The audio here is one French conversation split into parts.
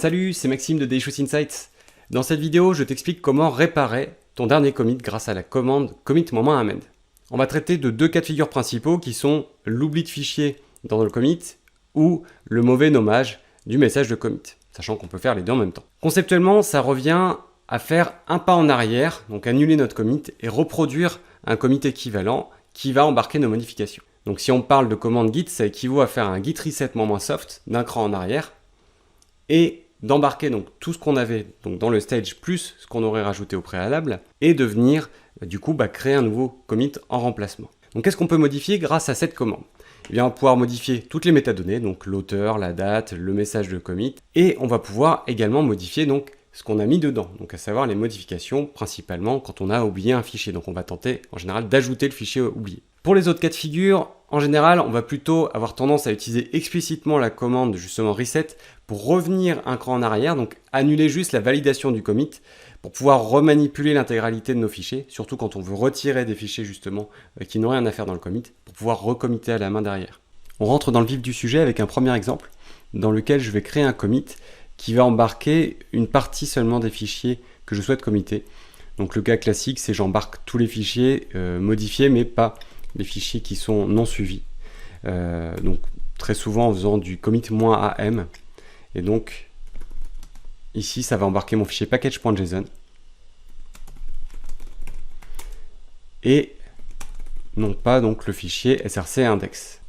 Salut, c'est Maxime de Delicious Insights. Dans cette vidéo, je t'explique comment réparer ton dernier commit grâce à la commande commit-amend. On va traiter de deux cas de figure principaux qui sont l'oubli de fichier dans le commit ou le mauvais nommage du message de commit, sachant qu'on peut faire les deux en même temps. Conceptuellement, ça revient à faire un pas en arrière, donc annuler notre commit et reproduire un commit équivalent qui va embarquer nos modifications. Donc si on parle de commande git, ça équivaut à faire un git reset -soft d'un cran en arrière et d'embarquer donc tout ce qu'on avait donc dans le stage plus ce qu'on aurait rajouté au préalable et de venir du coup créer un nouveau commit en remplacement. Donc qu'est-ce qu'on peut modifier grâce à cette commande? Eh bien, on va pouvoir modifier toutes les métadonnées, donc l'auteur, la date, le message de commit, et on va pouvoir également modifier donc ce qu'on a mis dedans, donc à savoir les modifications principalement quand on a oublié un fichier. Donc on va tenter en général d'ajouter le fichier oublié. Pour les autres cas de figure, en général, on va plutôt avoir tendance à utiliser explicitement la commande justement reset pour revenir un cran en arrière, donc annuler juste la validation du commit pour pouvoir remanipuler l'intégralité de nos fichiers, surtout quand on veut retirer des fichiers justement qui n'ont rien à faire dans le commit, pour pouvoir recommitter à la main derrière. On rentre dans le vif du sujet avec un premier exemple dans lequel je vais créer un commit qui va embarquer une partie seulement des fichiers que je souhaite committer. Donc le cas classique, c'est j'embarque tous les fichiers modifiés, mais pas les fichiers qui sont non suivis. Donc très souvent en faisant du commit -am. Et donc ici, ça va embarquer mon fichier package.json. Et non pas donc le fichier src index.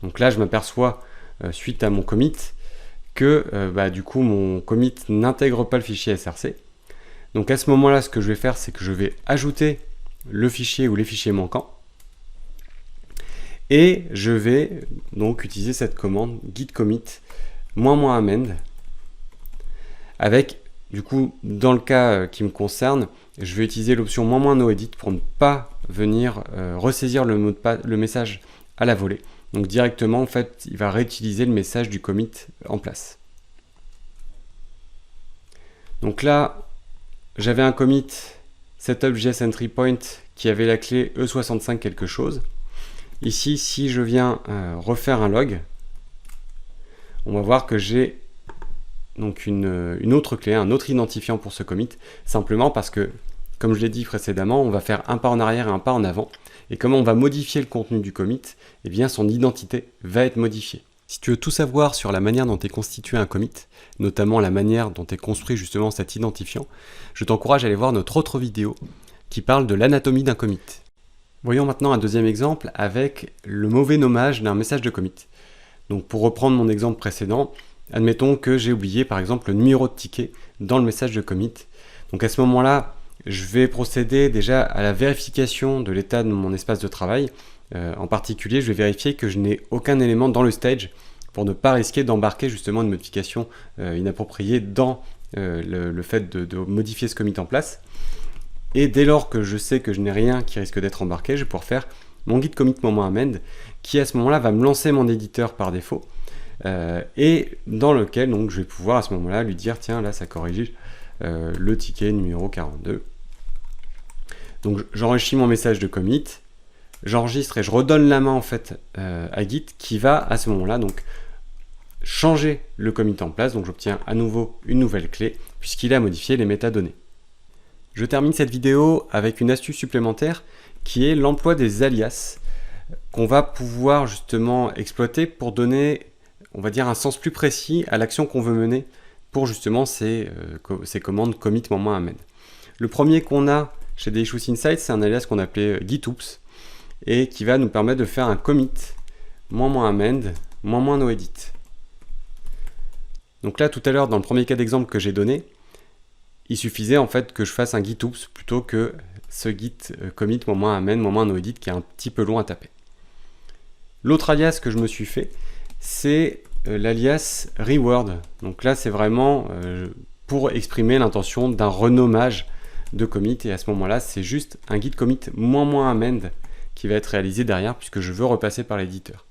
Donc là, je m'aperçois suite à mon commit que du coup mon commit n'intègre pas le fichier src. Donc à ce moment-là, ce que je vais faire, c'est que je vais ajouter le fichier ou les fichiers manquants et je vais donc utiliser cette commande git commit -amend avec du coup dans le cas qui me concerne, je vais utiliser l'option -noedit pour ne pas venir ressaisir le message à la volée. Donc directement, en fait, il va réutiliser le message du commit en place. Donc là, j'avais un commit setup.js entry point qui avait la clé E65 quelque chose. Ici, si je viens refaire un log, on va voir que j'ai donc une autre clé, un autre identifiant pour ce commit, simplement parce que, comme je l'ai dit précédemment, on va faire un pas en arrière et un pas en avant. Et comment on va modifier le contenu du commit, eh bien son identité va être modifiée. Si tu veux tout savoir sur la manière dont est constitué un commit, notamment la manière dont est construit justement cet identifiant, je t'encourage à aller voir notre autre vidéo qui parle de l'anatomie d'un commit. Voyons maintenant un deuxième exemple avec le mauvais nommage d'un message de commit. Donc pour reprendre mon exemple précédent, admettons que j'ai oublié par exemple le numéro de ticket dans le message de commit. Donc à ce moment-là, je vais procéder déjà à la vérification de l'état de mon espace de travail. En particulier, je vais vérifier que je n'ai aucun élément dans le stage pour ne pas risquer d'embarquer justement une modification inappropriée dans le fait de modifier ce commit en place. Et dès lors que je sais que je n'ai rien qui risque d'être embarqué, je vais pouvoir faire mon git commit -amend qui à ce moment-là va me lancer mon éditeur par défaut et dans lequel donc je vais pouvoir à ce moment-là lui dire tiens là ça corrige le ticket numéro 42. Donc j'enrichis mon message de commit, j'enregistre et je redonne la main en fait à Git qui va à ce moment-là donc changer le commit en place. Donc j'obtiens à nouveau une nouvelle clé puisqu'il a modifié les métadonnées. Je termine cette vidéo avec une astuce supplémentaire qui est l'emploi des alias qu'on va pouvoir justement exploiter pour donner, on va dire, un sens plus précis à l'action qu'on veut mener pour justement ces commandes commit -amend. Le premier qu'on a chez Delicious Insights, c'est un alias qu'on appelait gitoops et qui va nous permettre de faire un commit -amend -noedit. Donc là, tout à l'heure, dans le premier cas d'exemple que j'ai donné, il suffisait en fait que je fasse un gitoops plutôt que ce git commit -amend -noedit qui est un petit peu long à taper. L'autre alias que je me suis fait, c'est l'alias reword. Donc là, c'est vraiment pour exprimer l'intention d'un renommage de commit et à ce moment-là, c'est juste un git commit -amend qui va être réalisé derrière puisque je veux repasser par l'éditeur.